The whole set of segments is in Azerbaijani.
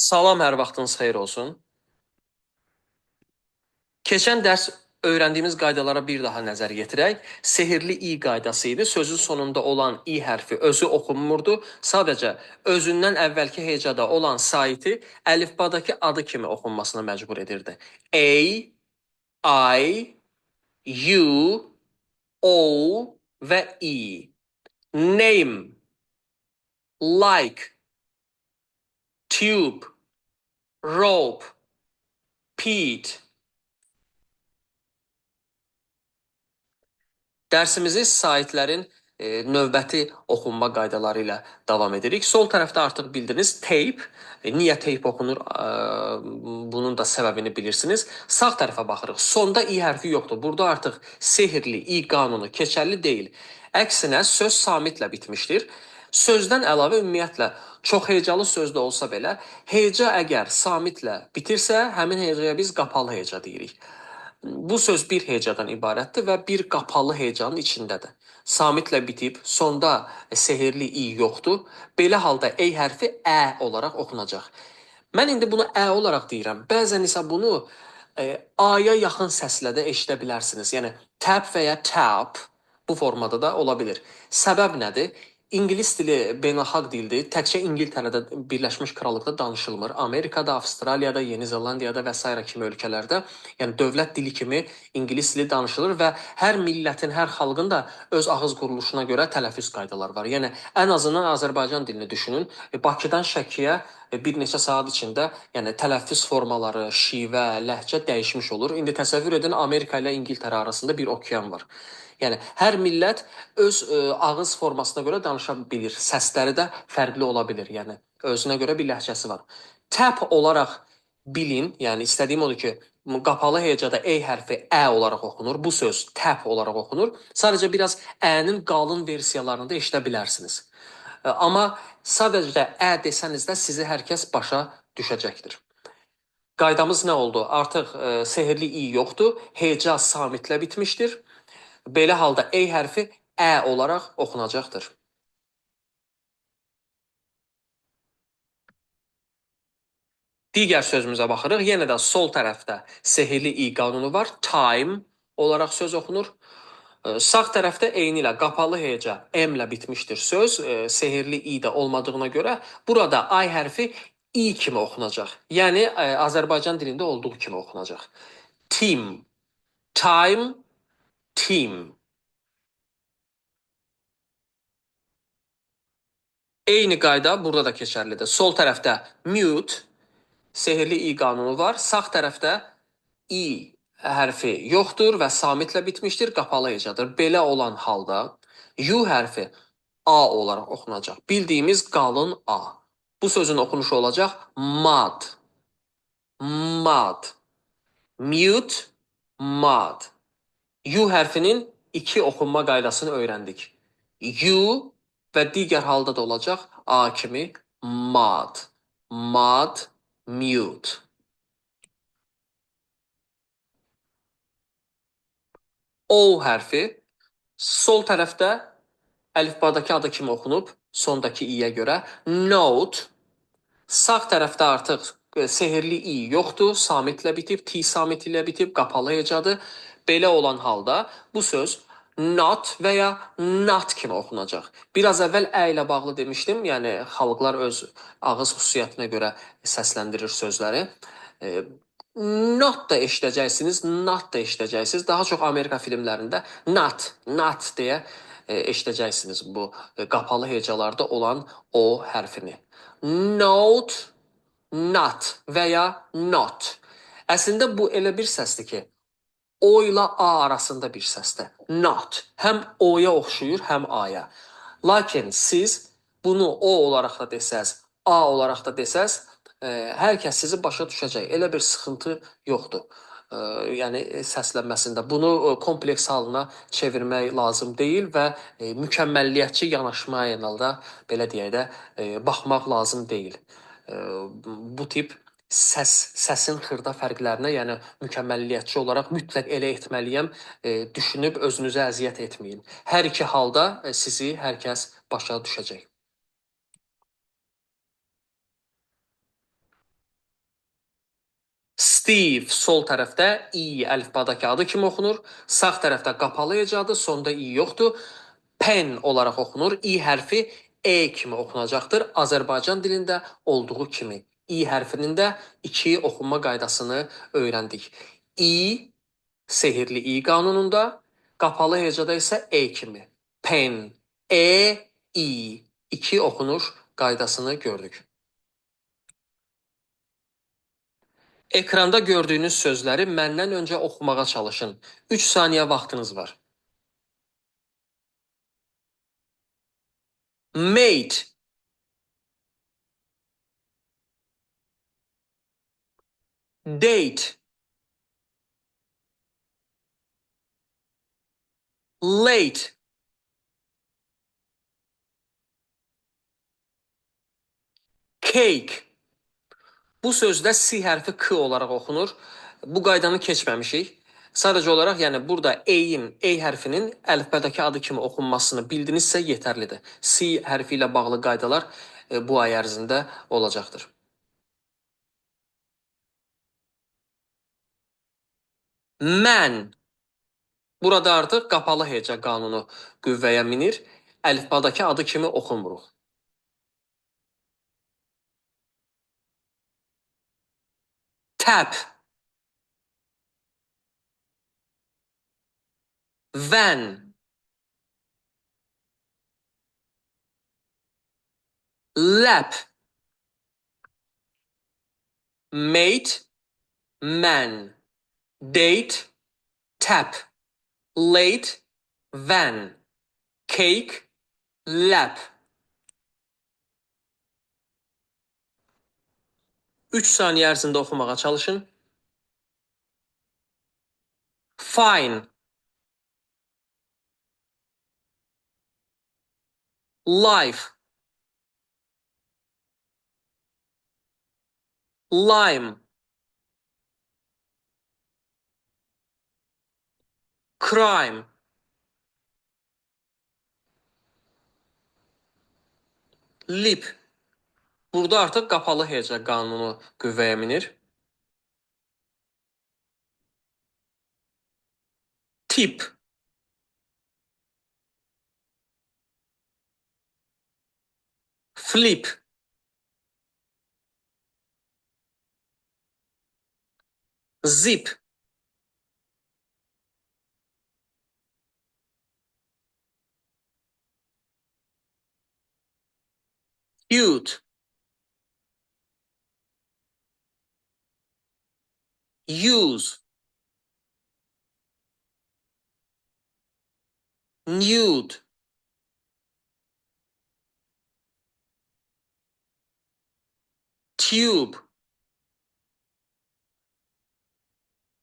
Salam, hər vaxtınız xeyir olsun. Keçən dərs öyrəndiyimiz qaydalara bir daha nəzər yetirək. Sehirli i qaydası idi. Sözün sonunda olan i hərfi özü oxunmurdu. Sadəcə özündən əvvəlki hecada olan saiti əlifbadakı adı kimi oxunmasına məcbur edirdi. A, I, U, O və I. Name, like, tube, rope, Pete. Dərsimizi saitlərin növbəti oxunma qaydaları ilə davam edirik. Sol tərəfdə artıq bildiniz tape, niyə tape oxunur, bunun da səbəbini bilirsiniz. Sağ tərəfə baxırıq. Sonda i hərfi yoxdur. Burada artıq sehirli i qanunu keçərli deyil. Əksinə söz samitlə bitmişdir. Sözdən əlavə ümumiyyətlə çox hecalı sözdə olsa belə, heca əgər samitlə bitirsə, həmin hecaya biz qapalı heca deyirik. Bu söz bir hecadan ibarətdir və bir qapalı hecanın içindədir. Samitlə bitib, sonda sehirli i yoxdur. Belə halda ey hərfi ə olaraq oxunacaq. Mən indi bunu ə olaraq deyirəm. Bəzən isə bunu aya yaxın səslə də eşidə bilərsiniz. Yəni tap və ya tap bu formada da ola bilər. Səbəb nədir? İngilis dili beynəlxalq dildir. Təkcə İngiltərədə, Birləşmiş Krallıqda danışılmır. Amerikada, Avstraliyada, Yeni Zelandiyada və s. kimi ölkələrdə, yəni dövlət dili kimi ingilis dili danışılır və hər millətin, hər xalqın da öz ağız quruluşuna görə tələffüz qaydaları var. Yəni ən azından Azərbaycan dilini düşünün. Bakıdan Şəkiyə bir neçə saat içində, yəni tələffüz formaları, şivə, ləhcə dəyişmiş olur. İndi təsəvvür edin, Amerika ilə İngiltərə arasında bir okean var. Yəni hər millət öz ağız formasına görə danışa bilir. Səsləri də fərqli ola bilir. Yəni özünə görə bir ləhcəsi var. Tap olaraq bilin, yəni istədiyim odur ki, qapalı hecada e hərfi ə olaraq oxunur. Bu söz tap olaraq oxunur. Sadəcə biraz ə-nin qalın versiyalarını da eşidə bilərsiniz. Amma sadəcə ə desəniz də sizi hər kəs başa düşəcəkdir. Qaydamız nə oldu? Artıq sehirli i yoxdur. Heca samitlə bitmişdir. Belə halda ey hərfi ə olaraq oxunacaqdır. Digər sözümüzə baxırıq. Yenə də sol tərəfdə sehirli i qanunu var. Time olaraq söz oxunur. Sağ tərəfdə eyni ilə qapalı heca m-lə bitmişdir söz. Sehirli i də olmadığına görə burada ay hərfi i kimi oxunacaq. Yəni Azərbaycan dilində olduğu kimi oxunacaq. Team, time, team. Eyni qayda burada da keçərlidir. Sol tərəfdə mute, sehirli i qanunu var. Sağ tərəfdə i hərfi yoxdur və samitlə bitmişdir, qapalı hecadır. Belə olan halda u hərfi a olaraq oxunacaq. Bildiyimiz qalın a. Bu sözün oxunuşu olacaq mud, mud, mute, mud. U hərfinin iki oxunma qaydasını öyrəndik. U və digər halda da olacaq a kimi mud, mud, mute. O hərfi sol tərəfdə əlifbadakı adı kimi oxunub, sondakı i-yə görə. Note, sağ tərəfdə artıq sehirli i yoxdur, samitlə bitib, t samiti ilə bitib, qapalı hecadır. Belə olan halda bu söz not və ya not kimi oxunacaq. Biraz əvvəl ə ilə bağlı demişdim, yəni xalqlar öz ağız xüsusiyyətinə görə səsləndirir sözləri. Not da eşidəcəksiniz, not da eşidəcəksiniz. Daha çox Amerika filmlərində not, not deyə eşidəcəksiniz bu qapalı hecalarda olan o hərfini. Note, not və ya not. Əslində bu elə bir səsdir ki, o ilə a arasında bir səsdir. Not. Həm o-ya oxşuyur, həm a-ya. Lakin siz bunu o olaraq da desəz, a olaraq da desəz, hər kəs sizi başa düşəcək. Elə bir sıxıntı yoxdur. Yəni səslənməsində. Bunu kompleks halına çevirmək lazım deyil və mükəmməlliyətçi yanaşma ilə də belə deyək də baxmaq lazım deyil. Bu tip səsin xırda fərqlərinə, yəni mükəmməlliyətçi olaraq mütləq elə etməliyəm, düşünüb özünüzə əziyyət etməyin. Hər iki halda sizi hər kəs başa düşəcək. Steve sol tərəfdə i əlifbadakı adı kimi oxunur. Sağ tərəfdə qapalı hecadır, sonda i yoxdur. Pen olaraq oxunur. İ hərfi e kimi oxunacaqdır. Azərbaycan dilində olduğu kimi. İ hərfinin də iki oxunma qaydasını öyrəndik. İ sehirli i qanununda, qapalı hecada isə e kimi. Pen, e, i. İki oxunuş qaydasını gördük. Ekranda gördüyünüz sözləri məndən öncə oxumağa çalışın. 3 saniyə vaxtınız var. Mate, date, late, cake. Bu sözdə si hərfi k olaraq oxunur. Bu qaydanı keçməmişik. Sadəcə olaraq, yəni burada e-in, e hərfinin əlifbədəki adı kimi oxunmasını bildinizsə yetərlidir. Si hərfi ilə bağlı qaydalar bu ay ərzində olacaqdır. Mən. Burada artıq qapalı heca qanunu qüvvəyə minir. Əlifbadakı adı kimi oxunmuruq. Tap. Van. Lap. Mate. Man. Date. Tap. Late. Van. Cake. Lap. 3 saniyə ərzində oxumağa çalışın. Fine. Life. Lime. Crime. Lip. Burada artıq qapalı heca qanunu qüvvəyə minir. Tip. Flip. Zip. Cute. Use. Nude. Tube.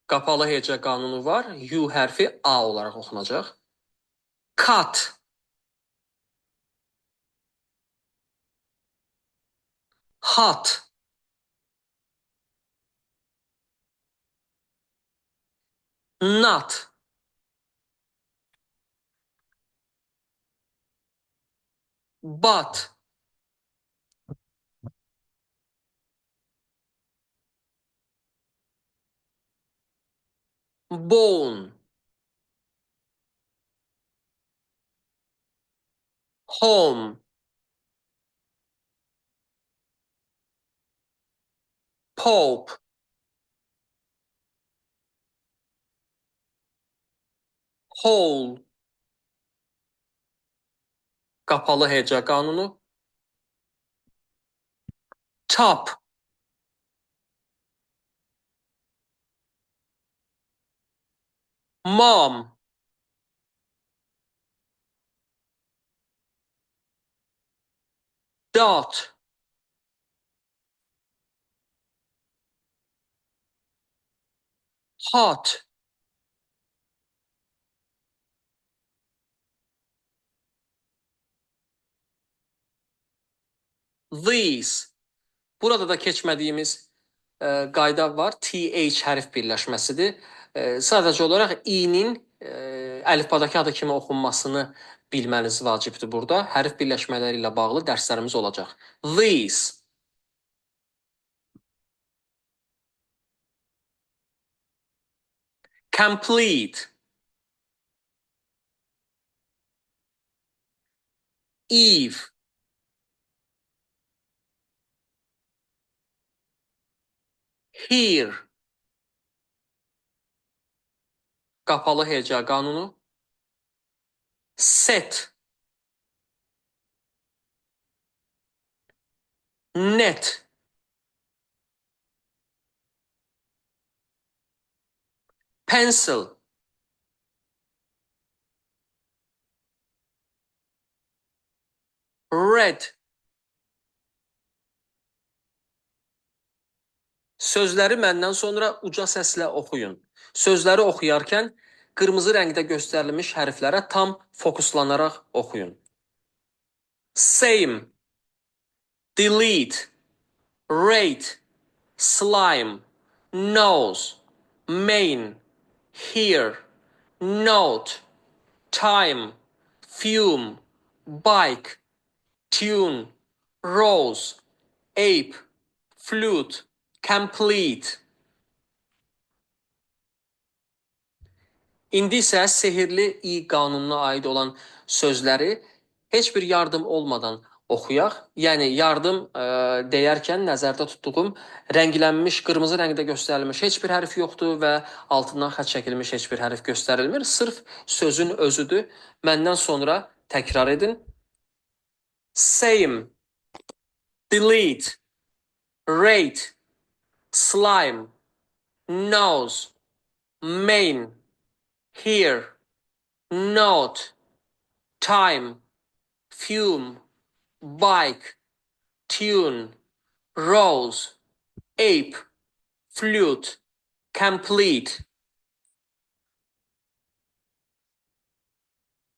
Qapalı heca qanunu var. U hərfi A olaraq oxunacaq. Cut. Hot. Nut. But. Bone. Home. Pope. Hole. Qapalı heca qanunu. Top. Mom. Dot. Hot. These. Burada da keçmədiyimiz qayda var. TH hərf birləşməsidir. Sadəcə olaraq i-nin əlifbadakı adı kimi oxunmasını bilməniz vacibdir burada. Hərf birləşmələri ilə bağlı dərslərimiz olacaq. These. complete, Eve, here, qapalı heca qanunu, set, net, pencil, red. Sözləri məndən sonra uca səslə oxuyun. Sözləri oxuyarkən qırmızı rəngdə göstərilmiş hərflərə tam fokuslanaraq oxuyun. Same, delete, rate, slime, nose, main, here, note, time, fume, bike, tune, rose, ape, flute, complete. İndi isə sehirli i qanununa aid olan sözləri heç bir yardım olmadan oxuyaq. Yəni yardım deyərkən nəzərdə tutduğum rənglənmiş, qırmızı rəngdə göstərilmiş heç bir hərf yoxdur və altından xətt çəkilmiş heç bir hərf göstərilmir. Sırf sözün özüdür. Məndən sonra təkrar edin. Same, delete, rate, slime, nose, main, here, note, time, fume, bike, tune, rose, ape, flute, complete.